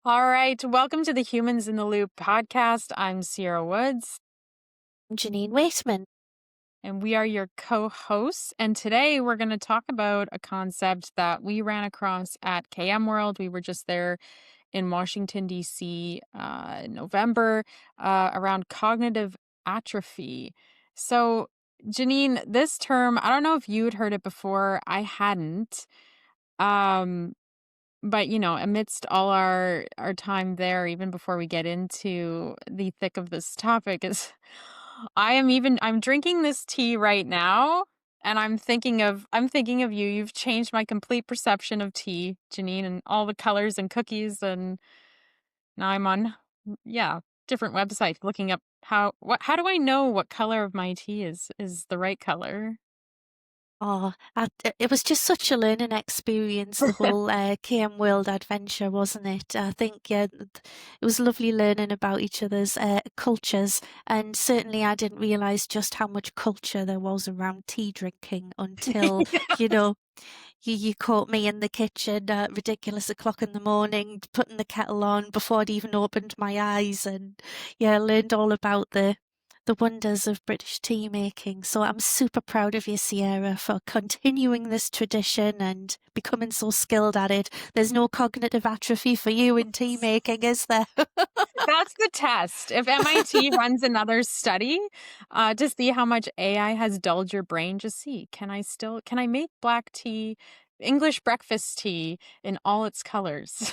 All right, welcome to the Humans in the Loop podcast. I'm Sierra Woods. Janine Weightman. And we are your co-hosts. And today we're going to talk about a concept that we ran across at KM World. We were just there in Washington, D.C. In November around cognitive atrophy. So, Janine, this term, I don't know if you'd heard it before. I hadn't. But, amidst all our time there, even before we get into the thick of this topic, is I'm drinking this tea right now, and I'm thinking of you. You've changed my complete perception of tea, Janine, and all the colors and cookies, and now I'm on, different websites looking up how do I know what color of my tea is the right color? It was just such a learning experience, the whole KM World adventure, wasn't it? I think, it was lovely learning about each other's cultures, and certainly I didn't realise just how much culture there was around tea drinking until, you know, you caught me in the kitchen at ridiculous o'clock in the morning, putting the kettle on before I'd even opened my eyes, and learned all about the wonders of British tea making. So I'm super proud of you, Sierra, for continuing this tradition and becoming so skilled at it. There's no cognitive atrophy for you in tea making, is there? That's the test. If MIT runs another study to see how much AI has dulled your brain, just see, can I make black tea, English breakfast tea in all its colors?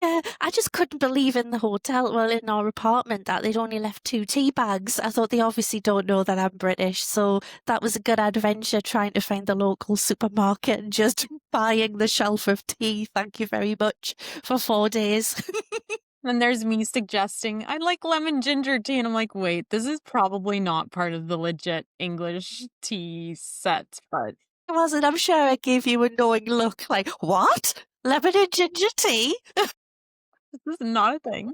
Yeah, I just couldn't believe in the hotel, well, in our apartment, that they'd only left 2 tea bags. I thought they obviously don't know that I'm British, so that was a good adventure trying to find the local supermarket and just buying the shelf of tea. Thank you very much for 4 days. And there's me suggesting, I like lemon ginger tea. And I'm like, wait, this is probably not part of the legit English tea set, but It wasn't. I'm sure I gave you a knowing look like, what? Lemon and ginger tea? this is not a thing.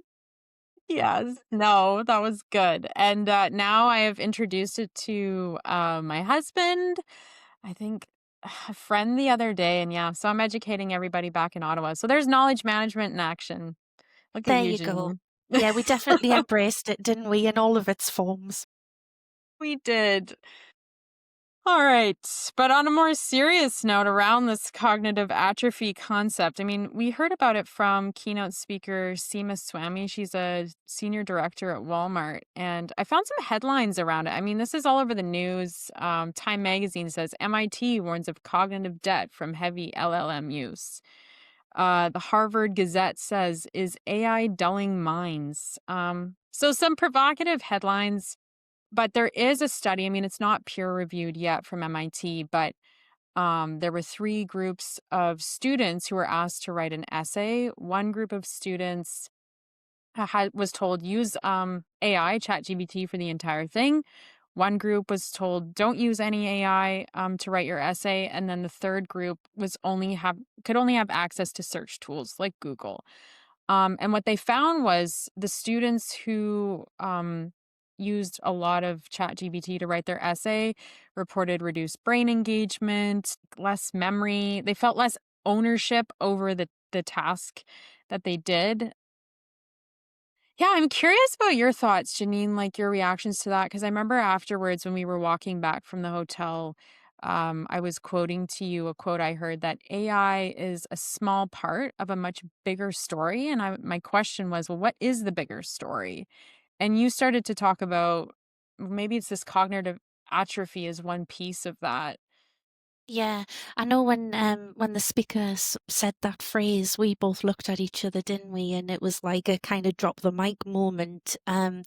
Yes. No, that was good. And now I have introduced it to my husband, I think a friend the other day. And yeah, so I'm educating everybody back in Ottawa. So there's knowledge management in action. Look at There you, you go. Janine. Yeah, we definitely embraced it, didn't we, in all of its forms. We did. All right. But on a more serious note around this cognitive atrophy concept, I mean, we heard about it from keynote speaker Seema Swami. She's a senior director at Walmart. And I found some headlines around it. I mean, this is all over the news. Time magazine says MIT warns of cognitive debt from heavy LLM use. The Harvard Gazette says, is AI dulling minds? So some provocative headlines, but there is a study. I mean, it's not peer reviewed yet from MIT, but there were 3 groups of students who were asked to write an essay. One group of students was told use AI, ChatGPT, for the entire thing. One group was told don't use any AI to write your essay, and then the third group could only have access to search tools like Google. And what they found was the students who used a lot of ChatGPT to write their essay reported reduced brain engagement, less memory. They felt less ownership over the task that they did. Yeah, I'm curious about your thoughts, Janine, like your reactions to that, because I remember afterwards when we were walking back from the hotel, I was quoting to you a quote I heard that AI is a small part of a much bigger story. And my question was, well, what is the bigger story? And you started to talk about maybe it's this cognitive atrophy is one piece of that. Yeah, I know when the speaker said that phrase, we both looked at each other, didn't we? And it was like a kind of drop the mic moment. And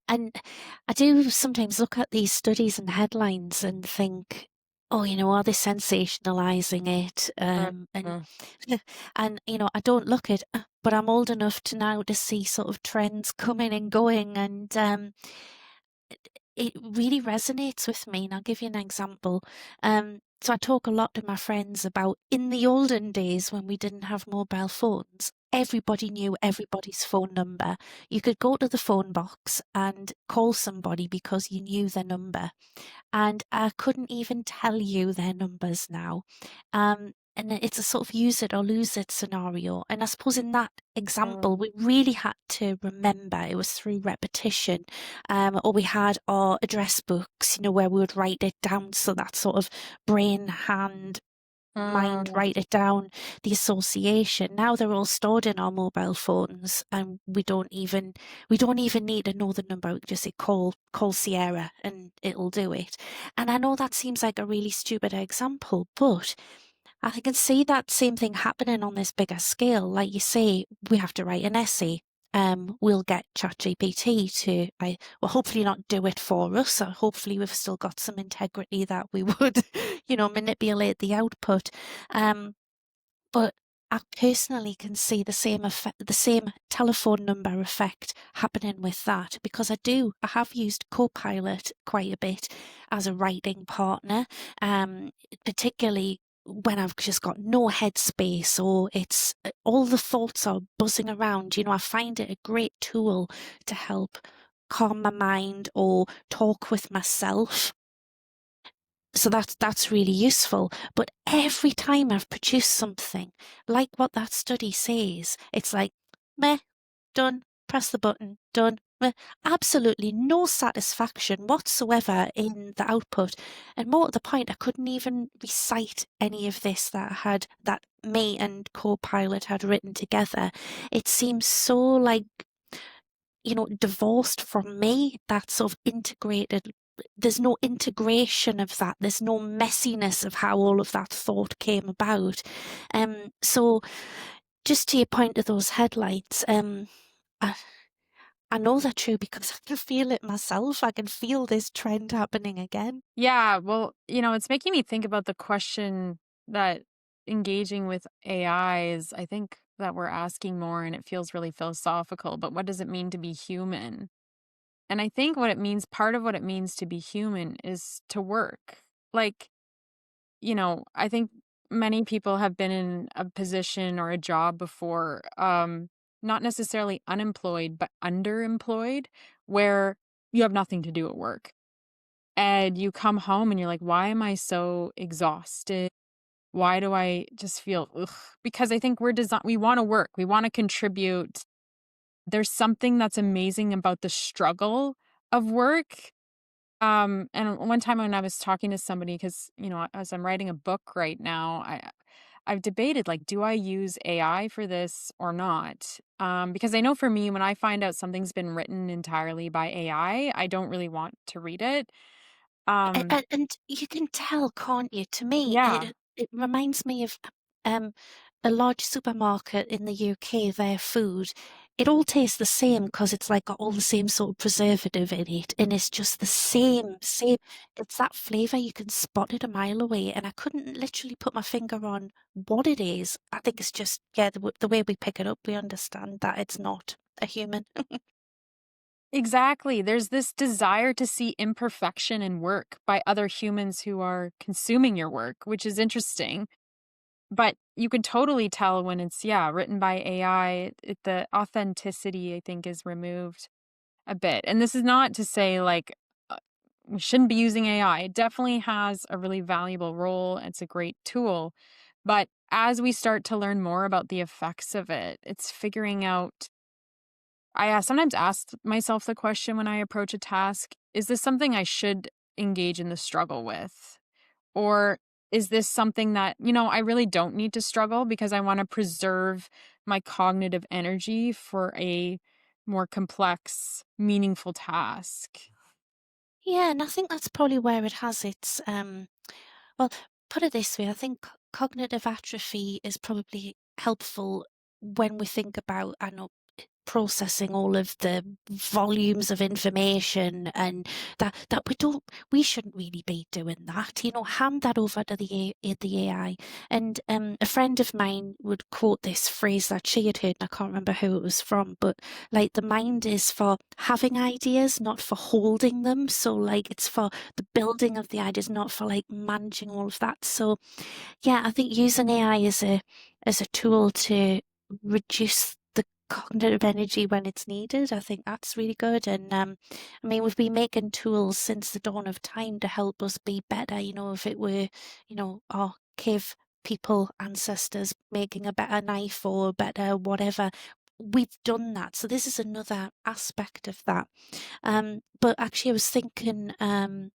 I do sometimes look at these studies and headlines and think, oh, are they sensationalizing it? And Mm. and I don't look at, but I'm old enough to now to see sort of trends coming and going, and it really resonates with me. And I'll give you an example. So I talk a lot to my friends about in the olden days when we didn't have mobile phones, everybody knew everybody's phone number. You could go to the phone box and call somebody because you knew their number. And I couldn't even tell you their numbers now. And it's a sort of use it or lose it scenario. And I suppose in that example, Oh. we really had to remember it was through repetition. Or we had our address books, where we would write it down. So that sort of brain, hand, mind, Mm. write it down, the association. Now they're all stored in our mobile phones, and we don't even need to know the number. We can just say call Sierra and it'll do it. And I know that seems like a really stupid example, but I can see that same thing happening on this bigger scale. Like you say, we have to write an essay. We'll get ChatGPT to, well, hopefully not do it for us. Or hopefully we've still got some integrity that we would, manipulate the output. Um, but I personally can see the same effect, the same telephone number effect happening with that because I have used Copilot quite a bit as a writing partner, particularly when I've just got no headspace or it's all the thoughts are buzzing around. I find it a great tool to help calm my mind or talk with myself, so that's really useful. But every time I've produced something, like what that study says, it's like, meh, done, press the button, done. Meh. Absolutely no satisfaction whatsoever in the output. And more to the point, I couldn't even recite any of this that me and Copilot had written together. It seems so like, divorced from me, that sort of integrated. There's no integration of that. There's no messiness of how all of that thought came about. So just to your point of those headlights, I, I know they're true because I can feel it myself. I can feel this trend happening again. Yeah, well, it's making me think about the question that engaging with AI is, I think that we're asking more and it feels really philosophical, but what does it mean to be human? And I think part of what it means to be human is to work. Like, I think many people have been in a position or a job before, not necessarily unemployed, but underemployed, where you have nothing to do at work. And you come home and you're like, why am I so exhausted? Why do I just feel ugh? Because I think we want to work, we want to contribute. There's something that's amazing about the struggle of work. And one time when I was talking to somebody, because as I'm writing a book right now, I've debated, like, do I use AI for this or not? Because I know for me, when I find out something's been written entirely by AI, I don't really want to read it. Um, And you can tell, can't you? To me, yeah. it reminds me of um, a large supermarket in the UK. Their food, it all tastes the same because it's like got all the same sort of preservative in it, and it's just the same. It's that flavour you can spot it a mile away, and I couldn't literally put my finger on what it is. I think it's just the way we pick it up, we understand that it's not a human. Exactly. There's this desire to see imperfection in work by other humans who are consuming your work, which is interesting. But you can totally tell when it's, yeah, written by AI, the authenticity, I think, is removed a bit. And this is not to say like uh, we shouldn't be using AI. It definitely has a really valuable role. It's a great tool. But as we start to learn more about the effects of it, it's figuring out. I sometimes ask myself the question when I approach a task, is this something I should engage in the struggle with? Or is this something that, I really don't need to struggle because I want to preserve my cognitive energy for a more complex, meaningful task? Yeah, and I think that's probably where it has its well, put it this way, I think cognitive atrophy is probably helpful when we think about, I know, processing all of the volumes of information, and that we shouldn't really be doing that. Hand that over to the AI. And a friend of mine would quote this phrase that she had heard, and I can't remember who it was from, but like the mind is for having ideas, not for holding them. So like it's for the building of the ideas, not for like managing all of that. So yeah, I think using AI as a tool to reduce the cognitive energy when it's needed. I think that's really good. And I mean, we've been making tools since the dawn of time to help us be better. If it were, our cave people ancestors making a better knife or a better whatever, we've done that. So this is another aspect of that. But actually, I was thinking, I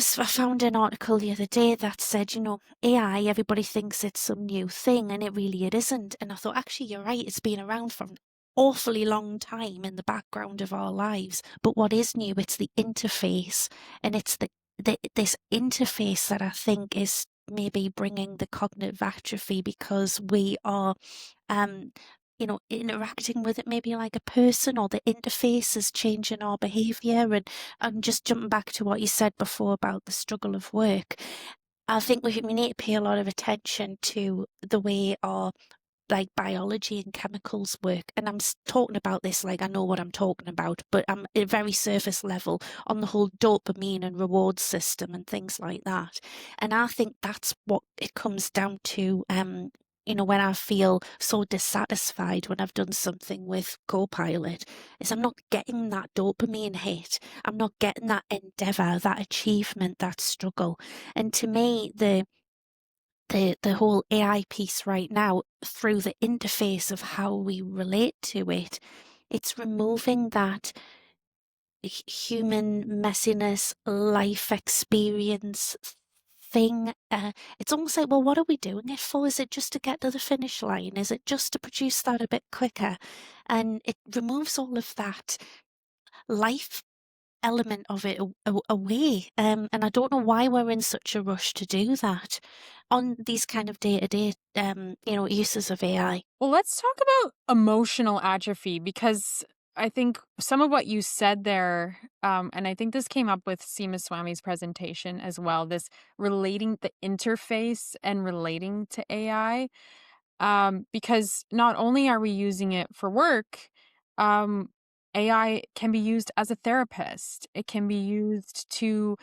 found an article the other day that said, AI, everybody thinks it's some new thing, and it isn't. And I thought, actually, you're right. It's been around for an awfully long time in the background of our lives. But what is new? It's the interface, and it's this interface that I think is maybe bringing the cognitive atrophy because we are um interacting with it maybe like a person, or the interface is changing our behavior. And just jumping back to what you said before about the struggle of work, I think we need to pay a lot of attention to the way our like biology and chemicals work. And I'm talking about this like I know what I'm talking about, but I'm at a very surface level on the whole dopamine and reward system and things like that. And I think that's what it comes down to. When I feel so dissatisfied when I've done something with Copilot, is I'm not getting that dopamine hit. I'm not getting that endeavor, that achievement, that struggle. And to me, the whole AI piece right now, through the interface of how we relate to it, it's removing that human messiness, life experience thing. It's almost like, well, what are we doing it for? Is it just to get to the finish line? Is it just to produce that a bit quicker? And it removes all of that life element of it away. And I don't know why we're in such a rush to do that on these kind of day-to-day, uses of AI. Well, let's talk about emotional atrophy because I think some of what you said there, and I think this came up with Seema Swami's presentation as well, this relating the interface and relating to AI. Because not only are we using it for work, um, AI can be used as a therapist. It can be used to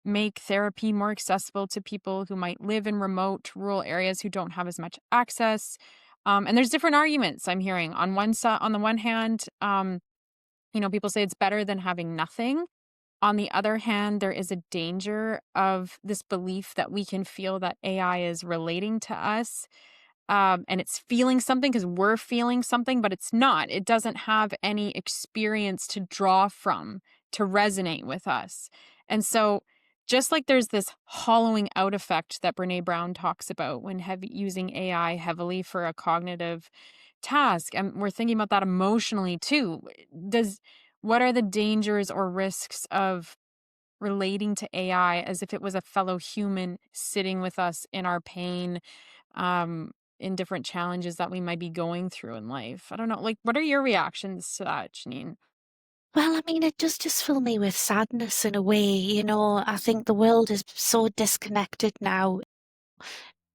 make therapy more accessible to people who might live in remote rural areas who don't have as much access. And there's different arguments I'm hearing. On one side, on the one hand, people say it's better than having nothing. On the other hand, there is a danger of this belief that we can feel that AI is relating to us, and it's feeling something because we're feeling something, but it's not. It doesn't have any experience to draw from to resonate with us. And so, just like there's this hollowing out effect that Brene Brown talks about when using AI heavily for a cognitive task, and we're thinking about that emotionally too. Does What are the dangers or risks of relating to AI as if it was a fellow human sitting with us in our pain, in different challenges that we might be going through in life? I don't know. Like, what are your reactions to that, Janine? Well, I mean, it does just fill me with sadness in a way. I think the world is so disconnected now,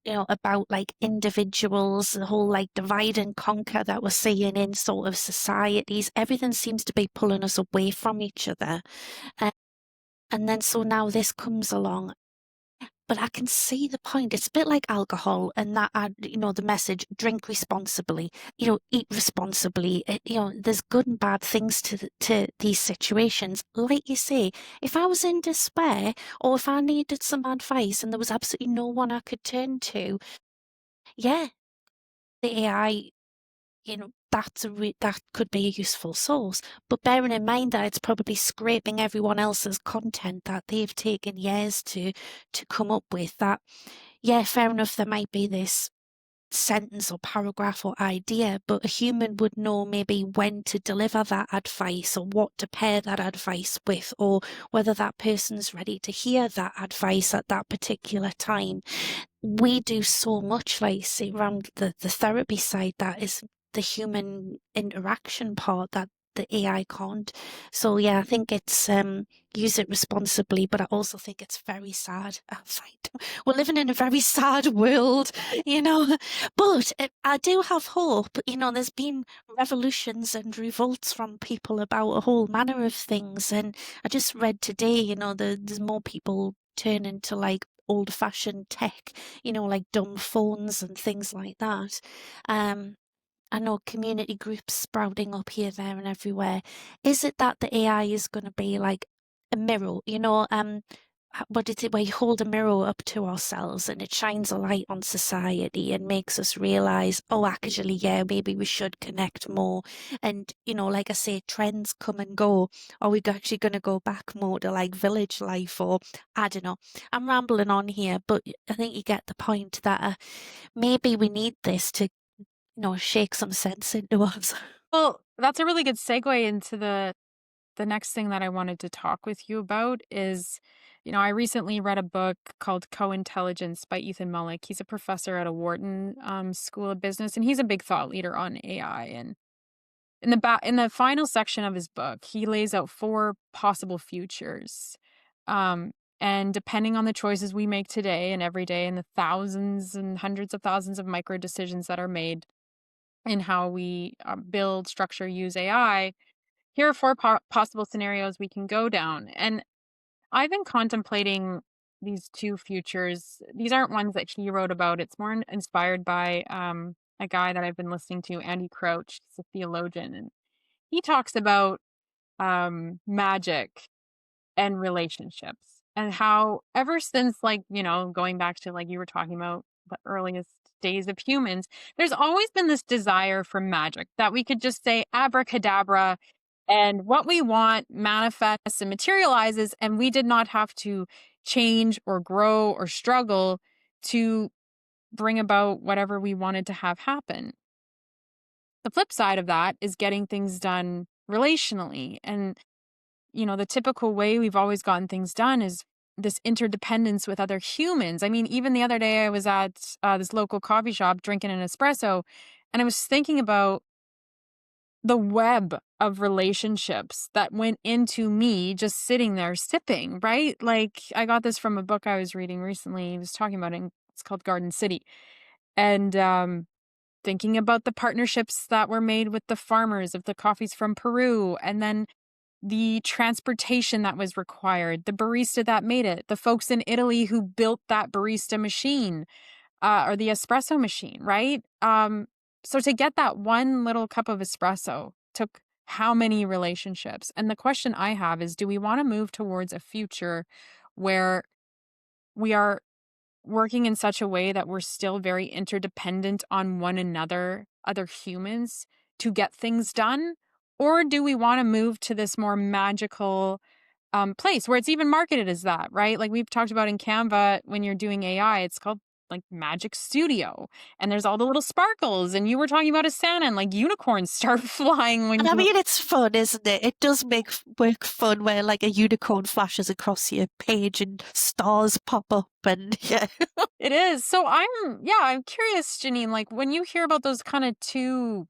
about like individuals, the whole like divide and conquer that we're seeing in sort of societies. Everything seems to be pulling us away from each other. Uh, and then so now this comes along. But I can see the point. It's a bit like alcohol and that, the message, drink responsibly, eat responsibly. There's good and bad things to these situations. Like you say, if I was in despair or if I needed some advice and there was absolutely no one I could turn to, yeah, the AI, that could be a useful source. But bearing in mind that it's probably scraping everyone else's content that they've taken years to come up with, that, yeah, fair enough, there might be this sentence or paragraph or idea, but a human would know maybe when to deliver that advice or what to pair that advice with, or whether that person's ready to hear that advice at that particular time. We do so much, like say around the therapy side, that is the human interaction part that the AI can't. So yeah, I think it's use it responsibly, but I also think it's very sad. We're living in a very sad world, you know. But I do have hope. There's been revolutions and revolts from people about a whole manner of things, and I just read today, there's more people turning to like old-fashioned tech, like dumb phones and things like that. I know community groups sprouting up here, there, and everywhere. Is it that the AI is going to be like a mirror? What is it, where you hold a mirror up to ourselves and it shines a light on society and makes us realize, oh, actually, yeah, maybe we should connect more. And, like I say, trends come and go. Are we actually going to go back more to like village life? Or I don't know. I'm rambling on here, but I think you get the point that maybe we need this to shake some sense into us. Well, that's a really good segue into the next thing that I wanted to talk with you about is, I recently read a book called Co-Intelligence by Ethan Mullick. He's a professor at a Wharton School of Business, and he's a big thought leader on AI. And in the final section of his book, he lays out four possible futures. And depending on the choices we make today and every day, and the thousands and hundreds of thousands of micro decisions that are made in how we build, structure, use AI, here are four possible scenarios we can go down. And I've been contemplating these two futures. These aren't ones that he wrote about. It's more inspired by a guy that I've been listening to, Andy Crouch. He's a theologian, and he talks about magic and relationships, and how ever since, like, going back to, like, you were talking about the earliest days of humans, there's always been this desire for magic that we could just say abracadabra and what we want manifests and materializes, and we did not have to change or grow or struggle to bring about whatever we wanted to have happen. The flip side of that is getting things done relationally. And, the typical way we've always gotten things done is this interdependence with other humans. I mean, even the other day I was at this local coffee shop drinking an espresso, and I was thinking about the web of relationships that went into me just sitting there sipping, right? Like, I got this from a book I was reading recently. He was talking about it. It's called Garden City. And thinking about the partnerships that were made with the farmers of the coffees from Peru, and then the transportation that was required, the barista that made it, the folks in Italy who built that barista machine, or the espresso machine, right? So to get that one little cup of espresso took how many relationships? And the question I have is, do we want to move towards a future where we are working in such a way that we're still very interdependent on one another, other humans, to get things done? Or do we want to move to this more magical place where it's even marketed as that, right? Like we've talked about in Canva, when you're doing AI, it's called like Magic Studio, and there's all the little sparkles. And you were talking about a Santa, and like unicorns start flying when And I you. mean, it's fun, isn't it? It does make work fun where like a unicorn flashes across your page and stars pop up and yeah. It is. So I'm curious, Janine, like when you hear about those kind of two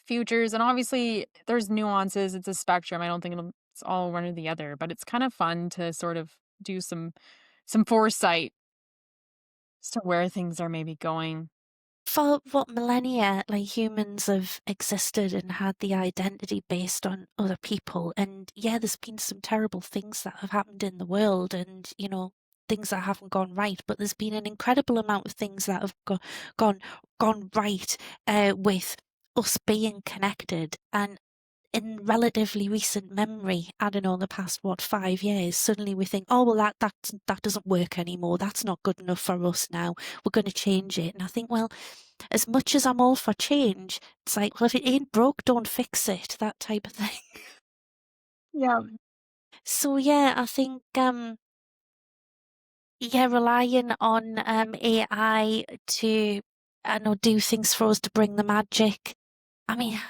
futures, and obviously there's nuances, it's a spectrum. I don't think it's all one or the other, but it's kind of fun to sort of do some foresight as to where things are maybe going. For what millennia, like humans have existed and had the identity based on other people. And yeah, there's been some terrible things that have happened in the world and, things that haven't gone right, but there's been an incredible amount of things that have gone gone right with us being connected. And in relatively recent memory, I don't know, the past 5 years, suddenly we think, oh well, that doesn't work anymore. That's not good enough for us now. We're going to change it. And I think, well, as much as I'm all for change, it's like, well, if it ain't broke, don't fix it. That type of thing. Yeah. So yeah, I think yeah, relying on AI to, I know, do things for us to bring the magic. I mean,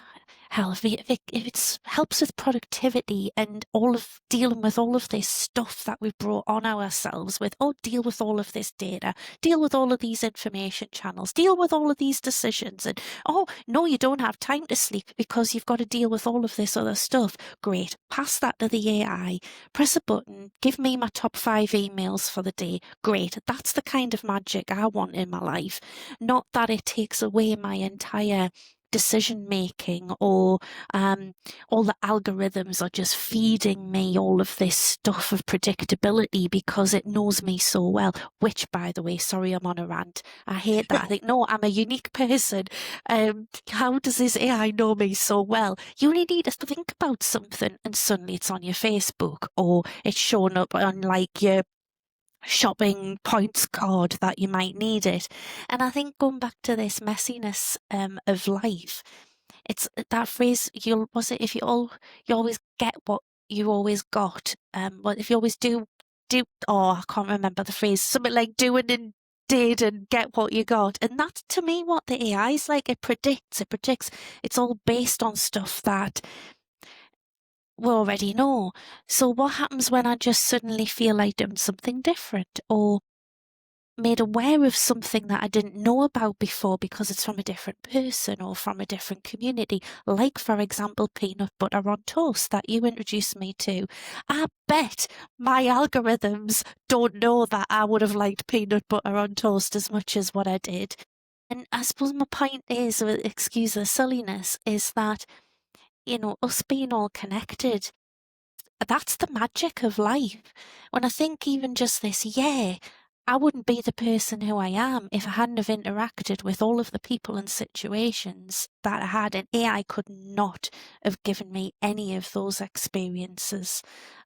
hell, if it helps with productivity and all of dealing with all of this stuff that we've brought on ourselves with, oh, deal with all of this data, deal with all of these information channels, deal with all of these decisions, and oh, no, you don't have time to sleep because you've got to deal with all of this other stuff. Great, pass that to the AI, press a button, give me my top 5 emails for the day. Great, that's the kind of magic I want in my life. Not that it takes away my entire decision making, or all the algorithms are just feeding me all of this stuff of predictability because it knows me so well. Which, by the way, sorry, I'm on a rant. I hate that. I think, no, I'm a unique person. How does this AI know me so well? You only need to think about something and suddenly it's on your Facebook, or it's showing up on like your shopping points card that you might need it. And I think going back to this messiness of life, it's that phrase, you'll was it if you always get what you always got. But if you always do oh, I can't remember the phrase, something like doing and did and get what you got. And that's to me what the AI is like. It predicts. It's all based on stuff that we already know. So what happens when I just suddenly feel like doing something different, or made aware of something that I didn't know about before because it's from a different person or from a different community, like, for example, peanut butter on toast that you introduced me to? I bet my algorithms don't know that I would have liked peanut butter on toast as much as what I did. And I suppose my point is, excuse the silliness, is that, us being all connected, that's the magic of life. When I think even just this year, I wouldn't be the person who I am if I hadn't have interacted with all of the people and situations that I had, and AI could not have given me any of those experiences.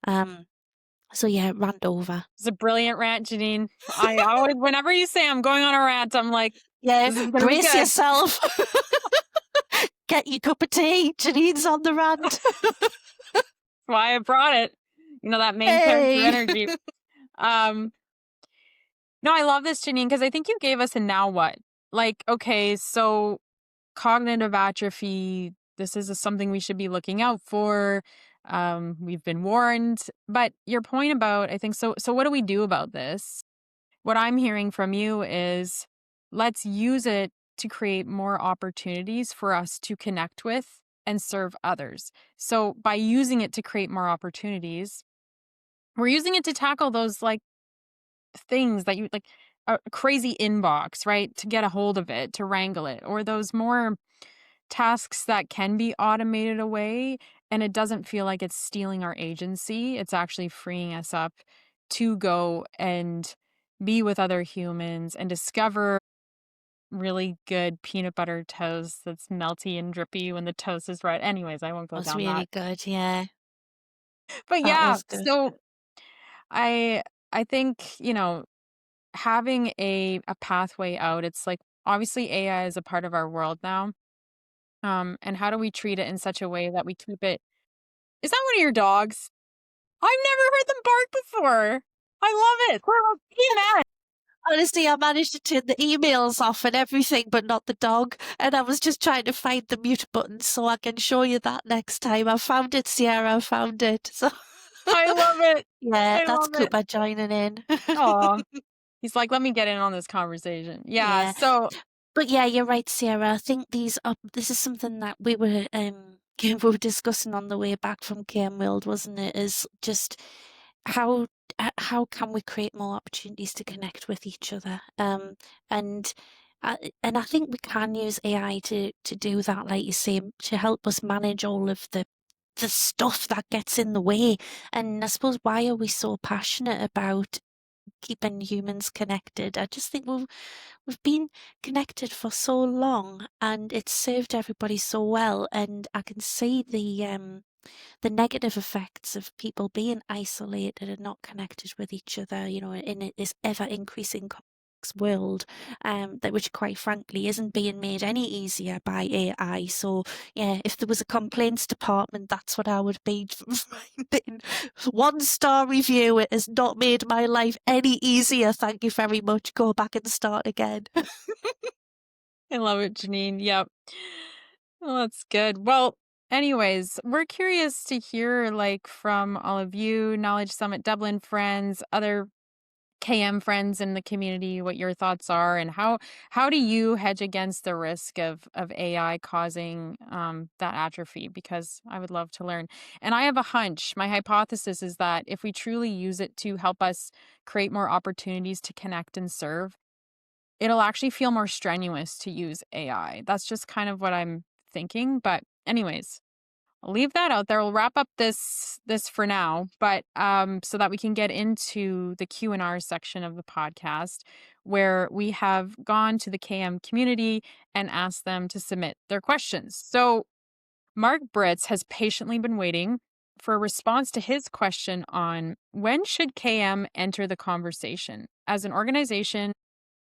So yeah, rant over. It's a brilliant rant, Janine. I always, whenever you say I'm going on a rant, I'm like, Yeah, this is going to be brace good. yourself. Get your cup of tea. Janine's on the rant. That's why I brought it. That main character Hey. energy. Um, no, I love this, Janine, because I think you gave us a now what. Like, okay, so cognitive atrophy, this is something we should be looking out for. We've been warned. But your point about, I think, so what do we do about this? What I'm hearing from you is let's use it to create more opportunities for us to connect with and serve others. So by using it to create more opportunities, we're using it to tackle those like things that you like a crazy inbox, right? To get a hold of it, to wrangle it, or those more tasks that can be automated away and it doesn't feel like it's stealing our agency. It's actually freeing us up to go and be with other humans and discover really good peanut butter toast that's melty and drippy when the toast is right. Anyways, I won't go Was down that. really good. Yeah, But that yeah, was good. so I I think, having a pathway out, it's like obviously AI is a part of our world now. And how do we treat it in such a way that we keep it. Is that one of your dogs? I've never heard them bark before. I love it. They're like, hey, man. Honestly, I managed to turn the emails off and everything, but not the dog. And I was just trying to find the mute button so I can show you that next time. I found it, Sierra. I found it. So, I love it. yeah, I that's love it. Cooper joining in. Oh, he's like, let me get in on this conversation. Yeah. Yeah. So, But yeah, you're right, Sierra. I think this is something that we were we were discussing on the way back from Game World, wasn't it? Is just how how can we create more opportunities to connect with each other? And and I think we can use AI to do that, like you say, to help us manage all of the stuff that gets in the way. And I suppose, why are we so passionate about keeping humans connected? I just think we've been connected for so long and it's served everybody so well, and I can see the negative effects of people being isolated and not connected with each other, in this ever increasing complex world, that which quite frankly isn't being made any easier by AI. So yeah, if there was a complaints department, that's what I would be finding. 1-star review. It has not made my life any easier. Thank you very much. Go back and start again. I love it, Janine. Yep. Well, that's good. Well, anyways, we're curious to hear like from all of you, Knowledge Summit Dublin friends, other KM friends in the community, what your thoughts are and how do you hedge against the risk of AI causing that atrophy? Because I would love to learn. And I have a hunch. My hypothesis is that if we truly use it to help us create more opportunities to connect and serve, it'll actually feel more strenuous to use AI. That's just kind of what I'm thinking. But anyways, I'll leave that out there. We'll wrap up this for now, but so that we can get into the Q&R section of the podcast where we have gone to the KM community and asked them to submit their questions. So Mark Britz has patiently been waiting for a response to his question on when should KM enter the conversation. As an organization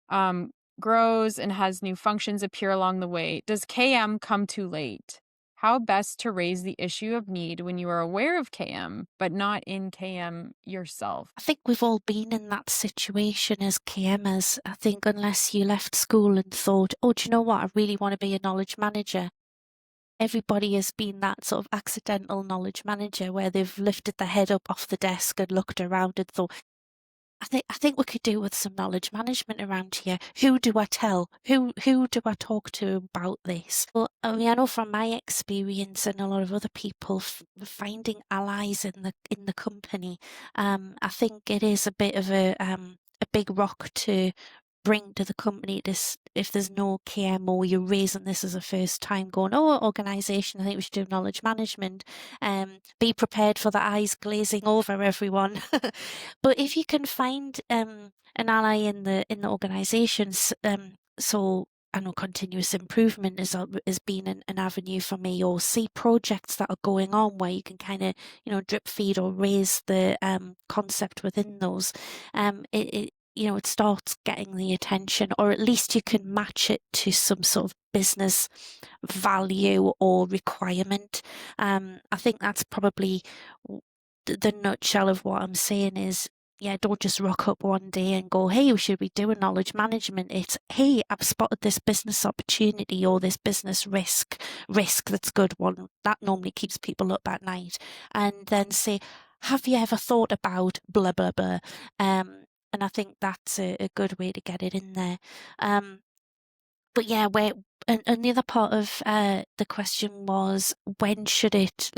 um, grows and has new functions appear along the way, does KM come too late? How best to raise the issue of need when you are aware of KM, but not in KM yourself? I think we've all been in that situation as KMers. I think unless you left school and thought, oh, do you know what? I really want to be a knowledge manager. Everybody has been that sort of accidental knowledge manager where they've lifted their head up off the desk and looked around and thought, I think we could do with some knowledge management around here. Who do I tell? Who do I talk to about this? Well, I mean, I know from my experience and a lot of other people finding allies in the company. I think it is a bit of a big rock to bring to the company this if there's no KMO, you're raising this as a first time going, oh, organisation, I think we should do knowledge management. Be prepared for the eyes glazing over everyone. But if you can find an ally in the organisations, so I know continuous improvement has been an avenue for me, or see projects that are going on where you can kind of, drip feed or raise the concept within those. It starts getting the attention, or at least you can match it to some sort of business value or requirement. I think that's probably the nutshell of what I'm saying is, yeah, don't just rock up one day and go, hey, we should be doing knowledge management. It's, hey, I've spotted this business opportunity or this business risk that's good one. That normally keeps people up at night. And then say, have you ever thought about blah, blah, blah? And I think that's a good way to get it in there. But yeah, and the other part of the question was when should it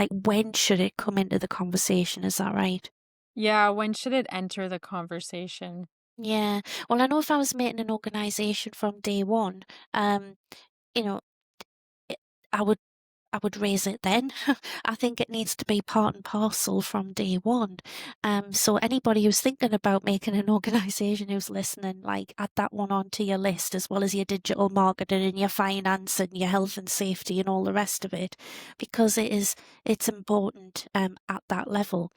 come into the conversation? Is that right? Yeah, when should it enter the conversation? Yeah. Well, I know if I was making an organisation from day one, um, you know, it, I would raise it then. I think it needs to be part and parcel from day one. So anybody who's thinking about making an organisation who's listening, like add that one onto your list as well as your digital marketing and your finance and your health and safety and all the rest of it, because it's important at that level.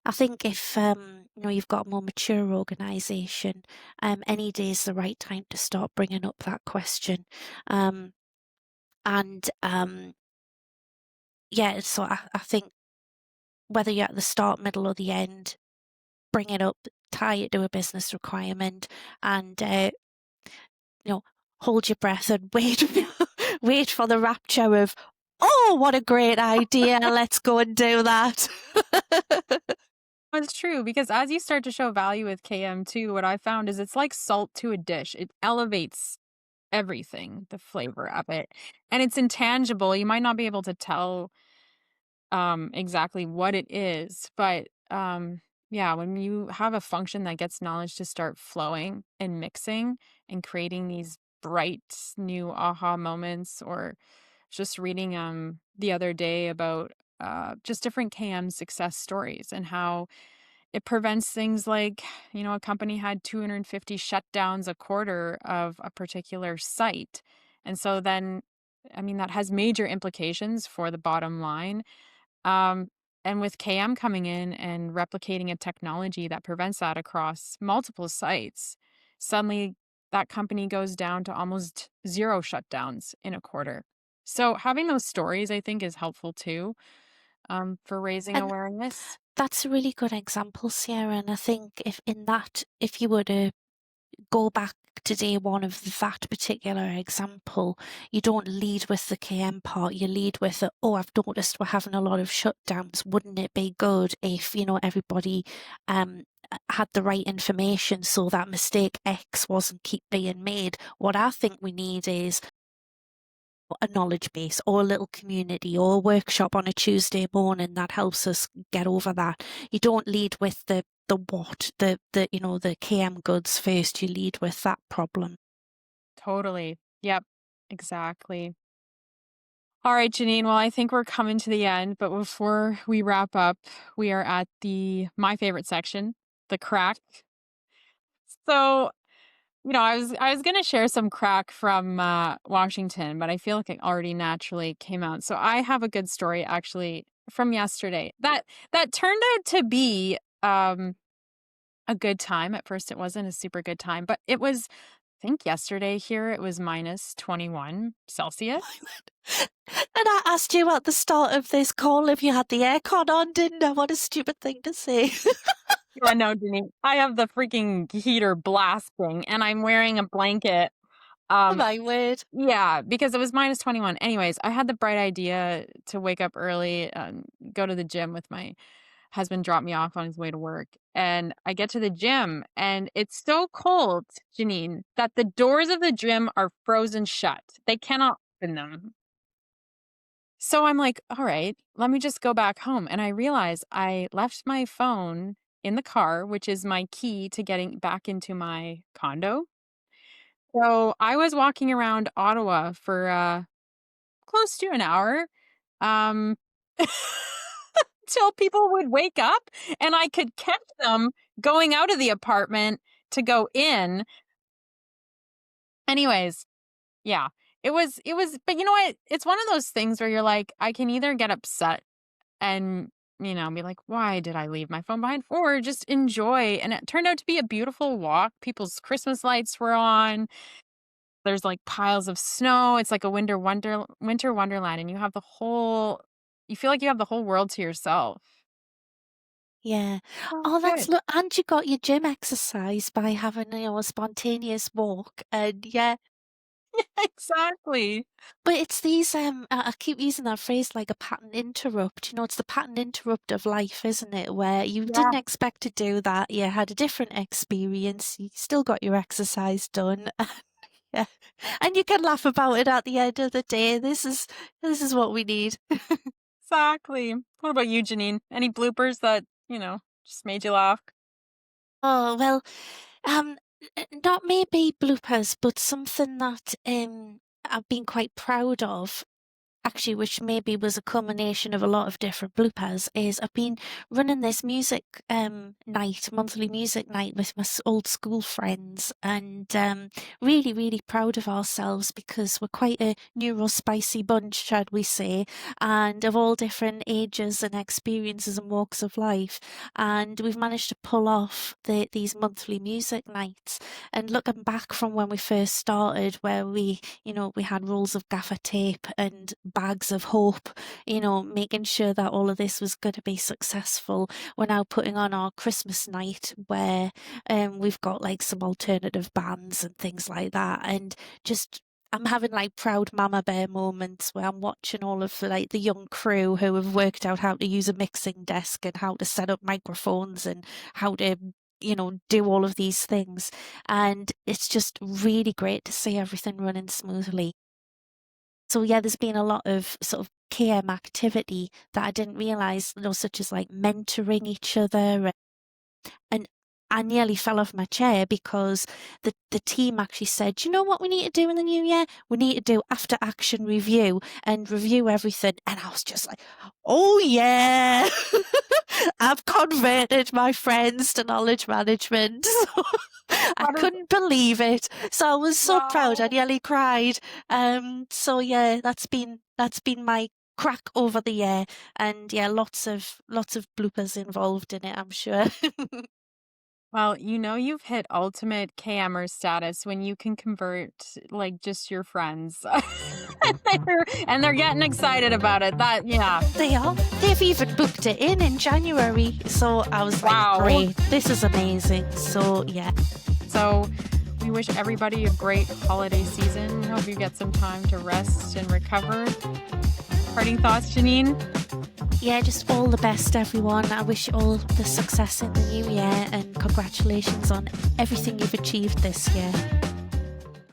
I think if you've got a more mature organisation, any day is the right time to start bringing up that question. And yeah, so I think whether you're at the start, middle, or the end, bring it up, tie it to a business requirement, and hold your breath and wait, wait for the rapture of, oh, what a great idea! Let's go and do that. It's true because as you start to show value with KM too, what I found is it's like salt to a dish. It elevates everything, the flavor of it. And it's intangible. You might not be able to tell exactly what it is, but yeah, when you have a function that gets knowledge to start flowing and mixing and creating these bright new aha moments, or just reading the other day about just different KM success stories and how it prevents things like, a company had 250 shutdowns a quarter of a particular site. And so then, I mean, that has major implications for the bottom line. Um, and with KM coming in and replicating a technology that prevents that across multiple sites, suddenly that company goes down to almost zero shutdowns in a quarter. So having those stories, I think, is helpful too, for raising And awareness. that's a really good example, Sarah. And I think if you were to go back to day one of that particular example, you don't lead with the KM part, you lead with, oh, I've noticed we're having a lot of shutdowns. Wouldn't it be good if, everybody had the right information so that mistake X wasn't keep being made? What I think we need is a knowledge base or a little community or a workshop on a Tuesday morning that helps us get over that. You don't lead with the what, the KM goods first. You lead with that problem. Totally. Yep. Exactly. All right, Janine. Well, I think we're coming to the end, but before we wrap up, we are at my favorite section, the crack. So, I was gonna share some crack from Washington, but I feel like it already naturally came out. So I have a good story actually from yesterday that turned out to be a good time. At first, it wasn't a super good time, but it was. I think yesterday here it was minus 21 Celsius. And I asked you at the start of this call if you had the aircon on, didn't I? What a stupid thing to say. Yeah, no, Denise. I have the freaking heater blasting and I'm wearing a blanket. Um, My word. yeah, because it was minus 21. Anyways, I had the bright idea to wake up early and go to the gym with my husband, drop me off on his way to work. And I get to the gym and it's so cold, Janine, that the doors of the gym are frozen shut. They cannot open them. So I'm like, all right, let me just go back home. And I realized I left my phone in the car, which is my key to getting back into my condo. So I was walking around Ottawa for close to an hour um, till people would wake up and I could catch them going out of the apartment to go in. Anyways, yeah, but you know what? It's one of those things where you're like, I can either get upset and be like, why did I leave my phone behind, or just enjoy. And it turned out to be a beautiful walk. People's Christmas lights were on. There's like piles of snow. It's like a winter wonderland, and you feel like you have the whole world to yourself. Yeah. Oh, Oh, that's good. look, and you got your gym exercise by having, a spontaneous walk. And yeah, Exactly. but it's these, I keep using that phrase like a pattern interrupt. It's the pattern interrupt of life, isn't it? Where you Yeah, didn't expect to do that. You had a different experience. You still got your exercise done. Yeah. And you can laugh about it at the end of the day. This is what we need. exactly. What about you, Janine? Any bloopers that just made you laugh? Oh, well, um, not maybe bloopers, but something that I've been quite proud of, actually, which maybe was a combination of a lot of different bloopers, is I've been running this music monthly music night with my old school friends, and really, really proud of ourselves because we're quite a neurospicy bunch, should we say, and of all different ages and experiences and walks of life. And we've managed to pull off these monthly music nights. And looking back from when we first started, where we had rolls of gaffer tape and bags of hope, making sure that all of this was going to be successful. We're now putting on our Christmas night where we've got like some alternative bands and things like that. And just I'm having like proud mama bear moments where I'm watching all of like the young crew who have worked out how to use a mixing desk and how to set up microphones and how to do all of these things. And it's just really great to see everything running smoothly. So yeah, there's been a lot of sort of KM activity that I didn't realize, such as like mentoring each other. And I nearly fell off my chair because the team actually said, you know what we need to do in the new year? We need to do after action review and review everything. And I was just like, oh yeah, I've converted my friends to knowledge management. I That is couldn't believe it. So I was so proud. I wow. nearly cried. So yeah, that's been my crack over the year. And yeah, lots of bloopers involved in it, I'm sure. Well, you've hit ultimate KMer status when you can convert like just your friends. And they're getting excited about it. Yeah. They are. They've even booked it in January. So I was like, Wow. great, this is amazing. So yeah. So we wish everybody a great holiday season. Hope you get some time to rest and recover. Parting thoughts, Janine? Yeah, just all the best, everyone. I wish you all the success in the new year and congratulations on everything you've achieved this year.